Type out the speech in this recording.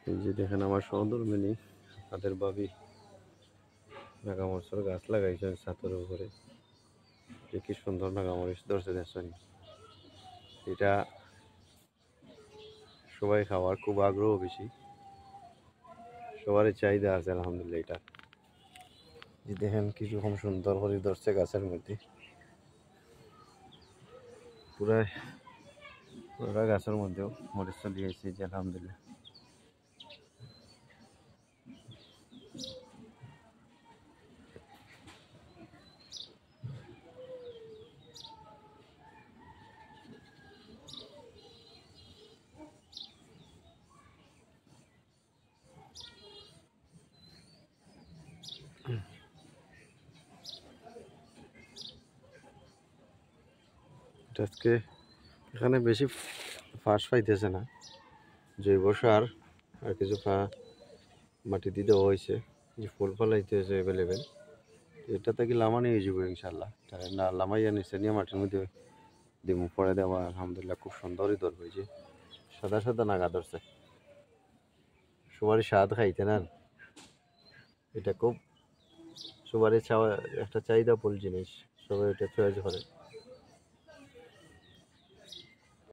এই যে দেখেন আমার সহধর্মিণী তাদের ভাবি নাগামরিচের গাছ লাগাইছেন ছাদের উপরে। যে কি সুন্দর নাগামরিচ ধরছে দেখছেন। এটা সবাই খাওয়ার খুব আগ্রহ বেশি, সবারই চাহিদা আছে আলহামদুলিল্লাহ। এটা যে দেখেন কিরকম সুন্দর করে ধরছে গাছের মধ্যে, পুরা গাছের মধ্যেও মরিচ দিয়েছে যে আলহামদুলিল্লাহ। আজকে এখানে বেশি ফাঁস পাইতেছে না, জৈব সার আর কিছু মাটি দিয়ে দেওয়া হয়েছে। যে ফুল ফলাইতেছে অ্যাভেলেবেল, এটা থেকে লামানি হয়ে যাবো ইনশাল্লাহ। না লামাইয়া নিচে নিয়ে মাটির মধ্যে দিমু পরে দেওয়া আলহামদুলিল্লাহ খুব সুন্দরই ধর হয়েছে। সাদা সাদা নাগা ধরছে, সবারই স্বাদ খাইতে না। এটা খুব সবারই একটা চাহিদা ফুল জিনিস, সবাই এটা চয়েস করে।